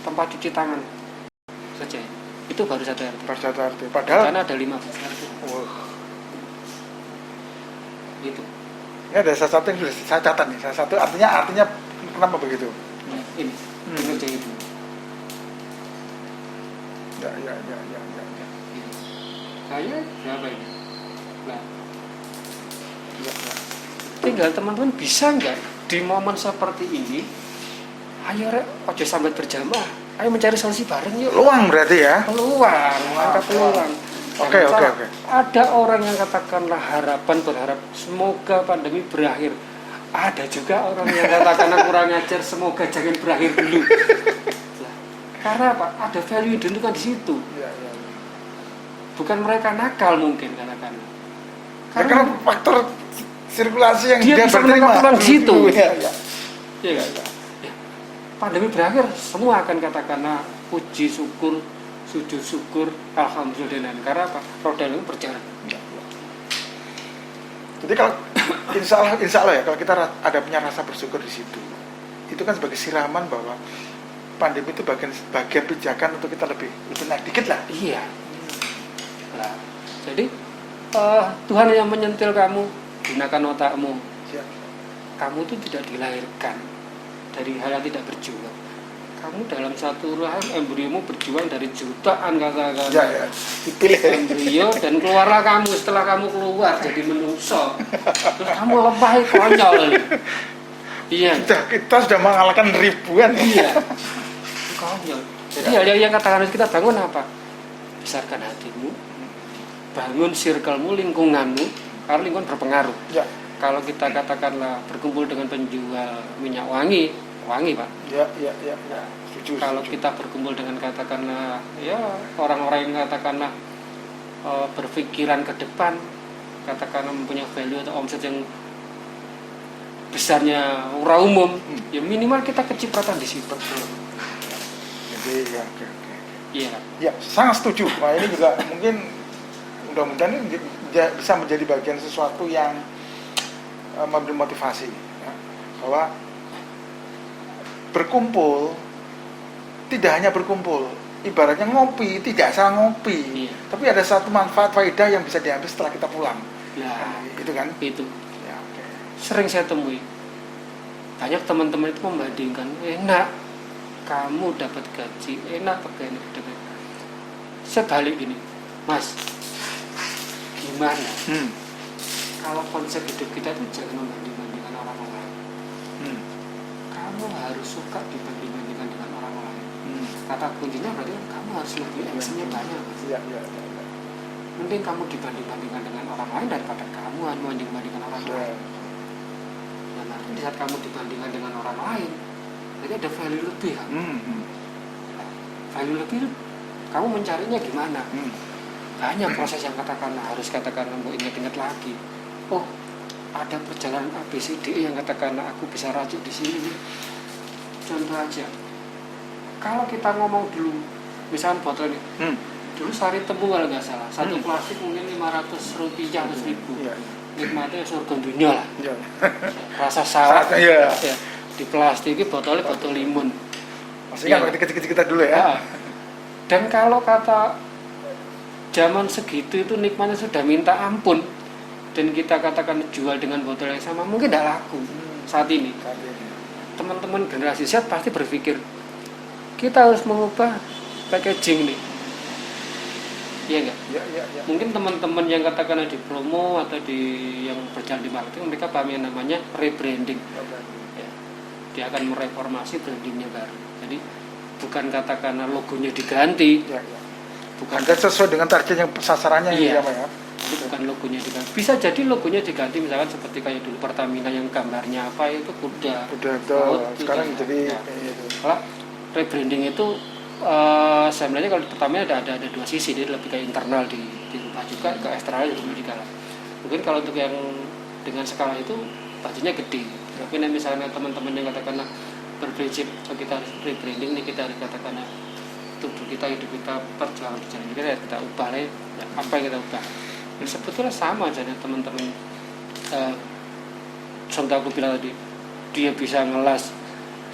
tempat cuci tangan saja. Itu baru satu RT. Padahal karena ada 15 RT. Gitu. Ini ada salah satu yang sudah saya catat nih. Salah satu artinya kenapa begitu? Ini kinerja itu. Ya. Saya berapa ini? Nah, tinggal teman-teman bisa nggak di momen seperti ini, ayo rek, ojo sampai berjamaah, ayo mencari solusi bareng yuk. Peluang berarti ya? Peluang, angka peluang. Oke. Ada orang yang katakanlah berharap semoga pandemi berakhir. Ada juga orang yang katakanlah kurang ajar, semoga jangan berakhir dulu. Nah, karena apa? Ada value ditentukan di situ. Ya. Bukan mereka nakal mungkin katakanlah. Karena faktor sirkulasi yang dia bisa menekan di situ. Iya kan? Ya. Pandemi berakhir, semua akan katakanlah puji syukur, sujud syukur, alhamdulillah. Karena apa? Roda itu berjalan. Jadi kalau insya Allah ya, kalau kita ada punya rasa bersyukur di situ, itu kan sebagai siraman bahwa pandemi itu bagian pijakan untuk kita lebih naik dikit lah. Iya. Nah, jadi Tuhan yang menyentil kamu, gunakan otakmu. Siap. Kamu itu tidak dilahirkan dari hal yang tidak berjuang. Kamu dalam satu rahim embriomu berjuang dari jutaan kata-kata. Ya. Dipilih embrio dan keluarlah kamu. Setelah kamu keluar jadi menungso, terus kamu lemah konyol. Iya. Kita sudah mengalahkan ribuan. Iya. Konyol. Jadi hal yang katakan harus kita bangun apa? Besarkan hatimu, bangun circle-mu, lingkunganmu, karena lingkungan berpengaruh. Ya. Kalau kita katakanlah berkumpul dengan penjual minyak wangi Pak. Ya. Setuju. Kalau kita berkumpul dengan katakanlah ya orang-orang yang katakanlah berpikiran ke depan, katakanlah mempunyai value atau omset yang besarnya orang umum, ya minimal kita kecipratan di situ. Jadi ya, oke. Iya. Ya, sangat setuju. Nah, ini juga mungkin mudah-mudahan ini bisa menjadi bagian sesuatu yang memberi motivasi ya, bahwa berkumpul tidak hanya berkumpul, ibaratnya ngopi, tidak salah ngopi, tapi ada satu manfaat faedah yang bisa diambil setelah kita pulang. Nah, itu kan? Itu. Ya, okay. Sering saya temui. Banyak teman-teman itu membandingkan, enak kamu dapat gaji, enak pakai ini. Saya balik gini, Mas, gimana? Kalau konsep hidup kita itu jangan membanding-bandingkan orang lain. Kamu harus suka dibanding-bandingkan dengan orang lain. Kata kuncinya berarti kamu harus lebih actionnya banyak. Ya. Mending kamu dibanding-bandingkan dengan orang lain daripada kamu membanding-bandingkan orang lain. Dan nanti di saat kamu dibandingkan dengan orang lain, jadi ada value lebih. Value lebih, kamu mencarinya gimana? Banyak proses yang harus katakanlah mau ingat-ingat lagi. Oh, ada perjalanan ABCD yang katakanlah aku bisa racik di sini. Contoh aja, kalau kita ngomong dulu, misalnya botol ini, dulu sari temu kalau nggak salah, satu plastik mungkin 500 rupiah atau 1000. Nikmatnya surga dunia lah. Rasa sawah. Ya. Di plastik ini botolnya botol limun. Maksudnya waktu kecil-kecil kita dulu ya. Dan kalau kata zaman segitu itu nikmatnya sudah minta ampun, dan kita katakan jual dengan botol yang sama mungkin tidak laku saat ini. Teman-teman generasi Z pasti berpikir kita harus mengubah packaging nih. Iya enggak? Ya. Mungkin teman-teman yang katakan di promo atau yang berjalan di marketing, mereka paham yang namanya rebranding. Ya. Dia akan mereformasi brandingnya baru. Jadi bukan katakan logonya diganti. Ya. Bukan sesuai dengan target yang sasarannya ya. Jadi bukan logonya diganti. Bisa jadi logonya diganti, misalkan seperti kayak dulu Pertamina yang gambarnya apa itu kuda. Sekarang jadi Kalau rebranding itu sebenarnya kalau Pertamina ada dua sisi, dia lebih ke internal dirubah juga, ke eksternal dirubah juga lah. Mungkin kalau untuk yang dengan skala itu budgetnya gede. Tapi misalnya teman-teman yang katakanlah berprinsip kita harus rebranding nih, kita harus katakanlah tubuh kita, hidup kita, perjuangan berjalan kita ubah lah ya, apa yang kita ubah. Sebetulnya sama aja teman-teman. Contoh aku bilang tadi, dia bisa ngelas.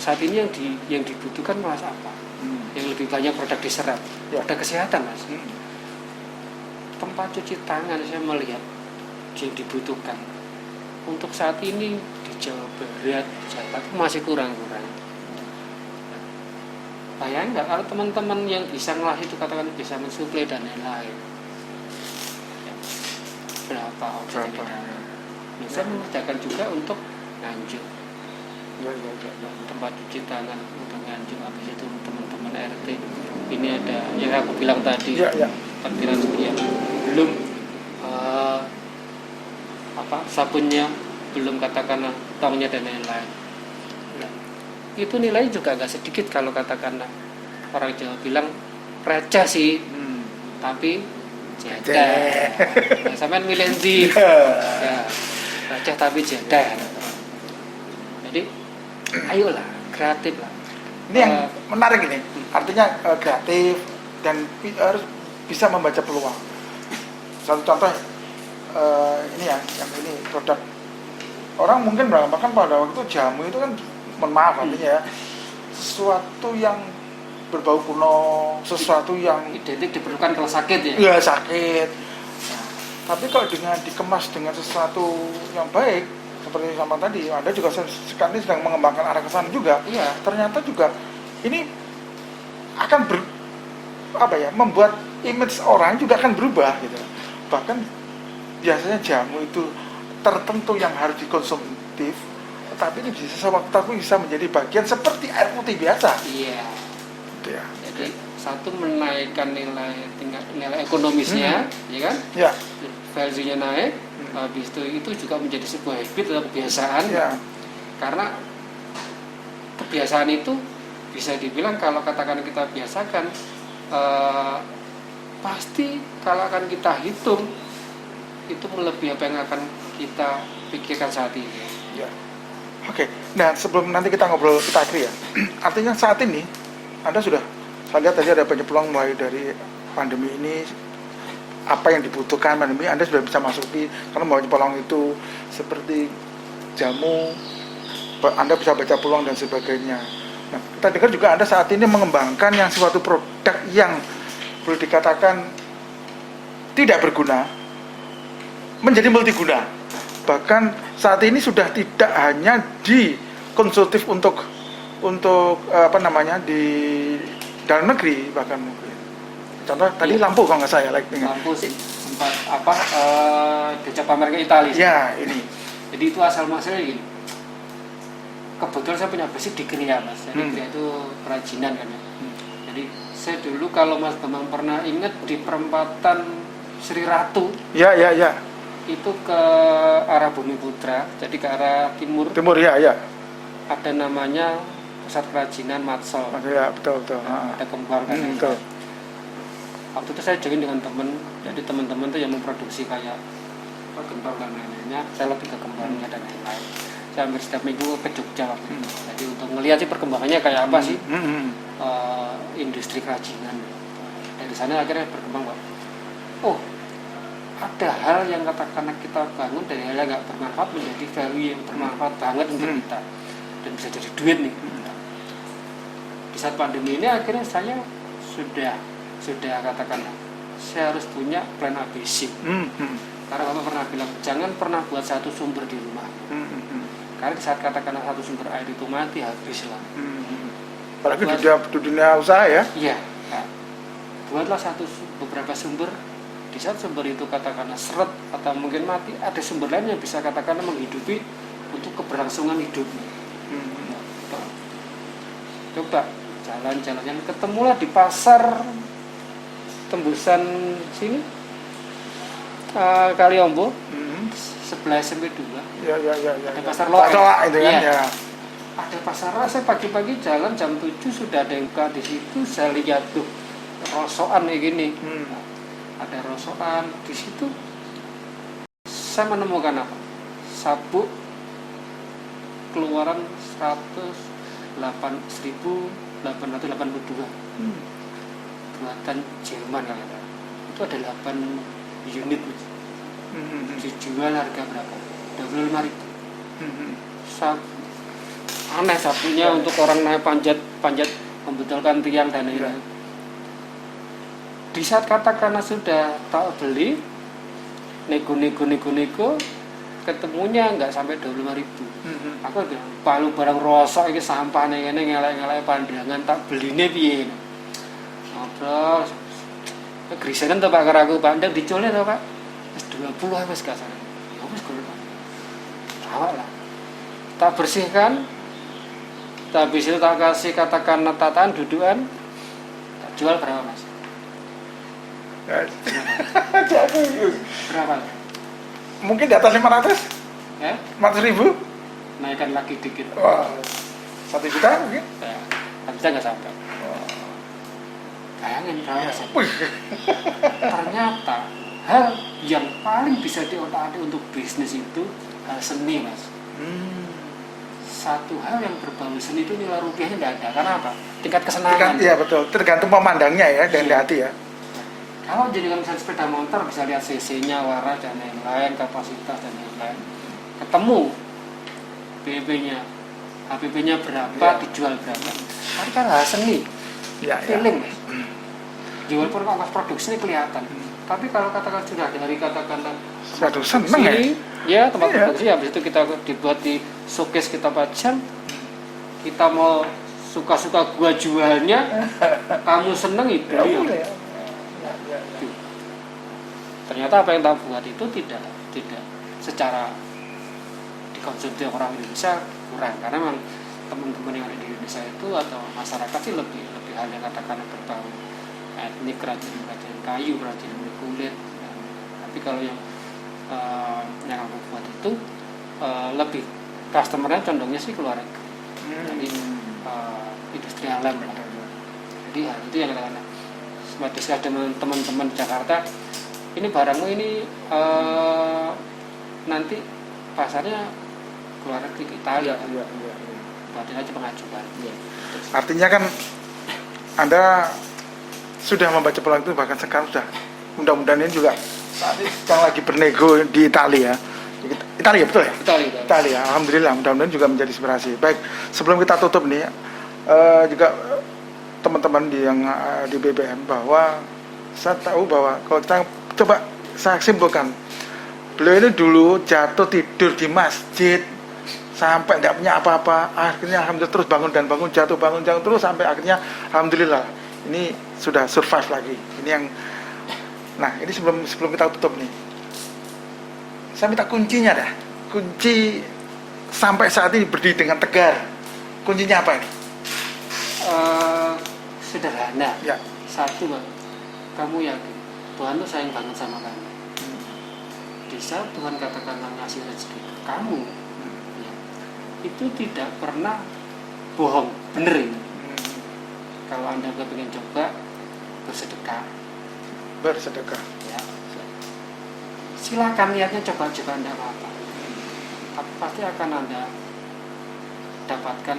Saat ini yang dibutuhkan ngelas apa? Yang lebih banyak produk diserap, produk kesehatan mas. Tempat cuci tangan saya melihat yang dibutuhkan untuk saat ini di Jawa Barat, Jawa Barat masih kurang-kurang. Bayangin nggak kalau teman-teman yang bisa ngelas itu katakan bisa mensuplai dan lain-lain, berapa omset kita? Bisa mengerjakan juga untuk Nganjuk, tempat cuci tangan untuk Nganjuk. Habis itu teman-teman RT ini ada yang aku bilang tadi, parkiran sekian belum sabunnya belum katakanlah tongnya dan lain-lain. Nah, itu nilainya juga agak sedikit kalau katakanlah orang Jawa bilang receh sih, tapi jeda. Sampai milih di ya, receh tapi jeda. Jadi ayolah kreatif lah. Ini yang menarik ini, artinya kreatif dan harus bisa membaca peluang. Satu contoh ini ya, yang ini produk orang mungkin bahkan pada waktu itu jamu itu kan, mohon maaf artinya ya, sesuatu yang berbau kuno, sesuatu yang identik diperlukan kalau sakit ya. Iya sakit. Nah, tapi kalau dikemas dengan sesuatu yang baik, seperti sama tadi, Anda juga sekarang ini sedang mengembangkan arah ke sana juga. Iya. Ternyata juga ini akan membuat image orang juga akan berubah gitu. Bahkan biasanya jamu itu tertentu yang harus dikonsumtif, tetapi ini bisa menjadi bagian seperti air putih biasa. Iya. Gitu ya. Jadi satu menaikkan nilai ekonomisnya, ya kan? Ya. Value-nya naik. Habis itu juga menjadi sebuah habit atau kebiasaan. Ya. Karena kebiasaan itu bisa dibilang kalau katakan kita biasakan, pasti kalau akan kita hitung itu melebihi apa yang akan kita pikirkan saat ini. Ya. Oke. Nah, sebelum nanti kita ngobrol kita akhiri ya. Artinya saat ini Anda sudah, saya lihat tadi ada banyak peluang mulai dari pandemi ini, apa yang dibutuhkan pandemi Anda sudah bisa masuki karena banyak peluang itu seperti jamu, Anda bisa baca peluang dan sebagainya. Nah, kita dengar juga Anda saat ini mengembangkan yang suatu produk yang boleh dikatakan tidak berguna menjadi multiguna. Bahkan saat ini sudah tidak hanya dikonsumtif untuk di dalam negeri, bahkan mungkin. Contoh tadi lampu kalau nggak saya lampu sih sempat diajak pamer ke Italia. Ya, ini. Jadi itu asal muasalnya gini. Kebetulan saya punya basic di Kriya, Mas. Jadi Kriya itu kerajinan kan ya. Jadi saya dulu kalau Mas Bambang pernah ingat di perempatan Sri Ratu. Ya. Itu ke arah Bumi Putra, jadi ke arah timur. Timur ya. Ada namanya pusat kerajinan Matsol. Ya, betul. Ada kembang kan. Betul. Waktu itu saya join dengan teman, jadi teman-teman tuh yang memproduksi kayak kembang dan lain-lainnya. Saya lebih ke kembangnya dan lain-lain. Saya hampir setiap minggu ke Jogja waktu itu. Jadi untuk melihat sih perkembangannya kayak apa sih industri kerajinan. Dari sana akhirnya berkembang, Pak. Oh, ada hal yang katakanlah kita bangun dari hal yang nggak bermanfaat menjadi value yang bermanfaat banget untuk kita dan bisa jadi duit nih. Di saat pandemi ini akhirnya saya sudah katakanlah saya harus punya plan ABC. Karena Bapak pernah bilang jangan pernah buat satu sumber di rumah. Karena di saat katakanlah satu sumber air itu mati habis lah. Apalagi di dunia usaha ya. Iya. Nah, buatlah beberapa sumber. Di saat sumber itu katakanlah seret atau mungkin mati, ada sumber lain yang bisa katakanlah menghidupi untuk keberlangsungan hidupnya. Coba jalan-jalan, ketemulah di pasar tembusan sini Kaliombo, sebelah SMP 2. Ya. Ada pasar Loak itu kan ya. Ada pasar Loak, saya pagi-pagi jalan jam 7 sudah ada yang buka di situ, saya lihat tuh rosokan kayak gini. Ada rosokan di situ, saya menemukan apa? Sabuk keluaran 108.882 buatan Jerman kalau nggak salah. Itu ada 8 unit, Mas. Dijual harga berapa? 25.000. Aneh sabuknya untuk orang naik panjat membetulkan tiang dan lain-lain. Di saat katakanlah sudah tak beli, nego, ketemunya nggak sampai 25.000. Aku bilang, palu barang rosok ini sampah nih, ngelak-ngelak pandangan tak beli nih piye. Ngobrol, gerisenan tuh Pak karaku pandang dicolnya tuh Pak, 20 wes gak salah. Ya wes kalau rawat lah, tak bersihkan, tak habis itu tak kasih katakan tataan dudukan, tak jual berapa Mas? Berapa? Mungkin di atas 500? 500.000? Naikkan lagi dikit. Wah, 1 juta mungkin? Ya, bisa nggak sampai. Bayangin berapa sih? Ternyata hal yang paling bisa diotak-atik untuk bisnis itu hal seni, Mas. Satu hal yang berbau seni itu nilai rupiahnya tidak ada. Karena apa? Tingkat kesenangan. Iya betul. Tergantung pemandangnya ya dan hati ya. Kalau jadikan misalnya sepeda motor bisa lihat cc-nya, warna dan lain-lain, kapasitas dan lain-lain. Ketemu BB-nya, HPP-nya berapa, dijual berapa. Tapi kan hal seni, feeling Mas. Jual pun ongkos produksi ini kelihatan. Tapi kalau katakan sudah dari katakan sudah seneng ya tempat produksi, habis itu kita dibuat di showcase kita pajang, kita mau suka-suka gua jualnya, kamu seneng itu ya. Ternyata apa yang tak buat itu tidak secara dikonsumsi orang Indonesia kurang, karena memang teman-teman yang ada di Indonesia itu atau masyarakat sih lebih hal yang katakan berbau etnik, kerajinan kayu, kerajinan kulit. Tapi kalau yang aku buat itu lebih customernya condongnya sih keluarga, jadi industri alam. Jadi hal itu yang katakan sempat diskus dengan teman-teman di Jakarta, ini barangmu ini nanti pasarnya keluar negeri ke Italia. Buatin aja pengajuan. Artinya kan Anda sudah membaca peluang itu, bahkan sekarang sudah mudah-mudahan ini juga saat ini sedang lagi bernego di Italia. Italia betul ya? Italia. Alhamdulillah, mudah-mudahan juga menjadi inspirasi. Baik, sebelum kita tutup nih juga teman-teman yang di BBM, bahwa saya tahu bahwa kalau kita coba saya simpulkan, beliau ini dulu jatuh tidur di masjid sampai tidak punya apa-apa, akhirnya alhamdulillah terus bangun jatuh terus sampai akhirnya alhamdulillah ini sudah survive lagi. Ini yang, nah ini sebelum kita tutup nih, saya minta kuncinya dah, kunci sampai saat ini berdiri dengan tegar, kuncinya apa ini? Sederhana. Ya. Satu, Bang, kamu yakin Tuhan tuh sayang banget sama kamu. Di saat Tuhan katakanlah ngasih rezeki ke kamu, ya, itu tidak pernah bohong, bener ini. Kalau Anda pengen coba bersedekah, ya, silakan niatnya coba Anda apa-apa, tapi pasti akan Anda dapatkan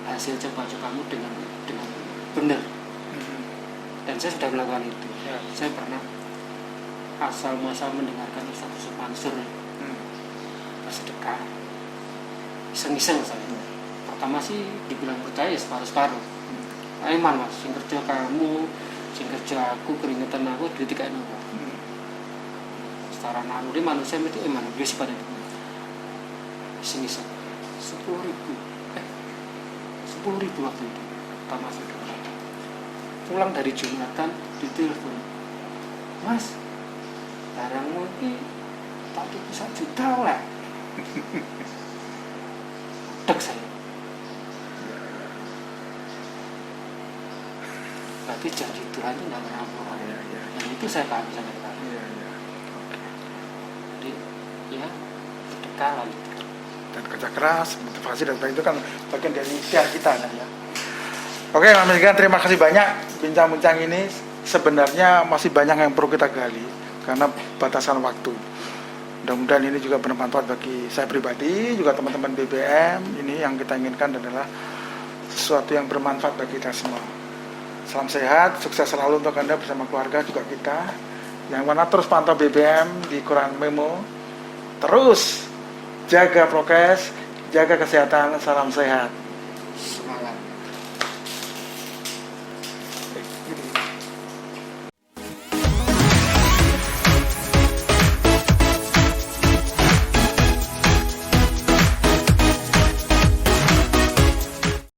hasil coba-cobamu dengan benar. Dan saya sudah melakukan itu. Saya pernah asal muasal mendengarkan Ustaz Yusuf Mansur bersedekah, iseng-iseng saya. Pertama sih dibilang percaya separuh-separuh. Aiman Mas, sing kerja kamu, sing kerja aku, keringetan aku, duit kayak nopo. Secara naluri manusia itu iman, dia sih pada iseng-iseng. 10.000 waktu itu pertama sudah pulang dari Jumatan, ditelepon, Mas, barangmu ini tak tuku 1 juta lah. Dek saya, berarti janji Tuhan itu nggak pernah bohong. Dan itu saya pahami sampai sekarang. Jadi ya sedekah lah gitu. Dan kerja keras, motivasi dan sebagainya itu kan bagian dari ikhtiar kita kan ya. Oke, Mas Migan, terima kasih banyak. Bincang-bincang ini sebenarnya masih banyak yang perlu kita gali karena batasan waktu. Mudah-mudahan ini juga bermanfaat bagi saya pribadi, juga teman-teman BBM. Ini yang kita inginkan adalah sesuatu yang bermanfaat bagi kita semua. Salam sehat, sukses selalu untuk Anda bersama keluarga, juga kita. Yang mana terus pantau BBM di Quran Memo. Terus jaga prokes, jaga kesehatan, salam sehat.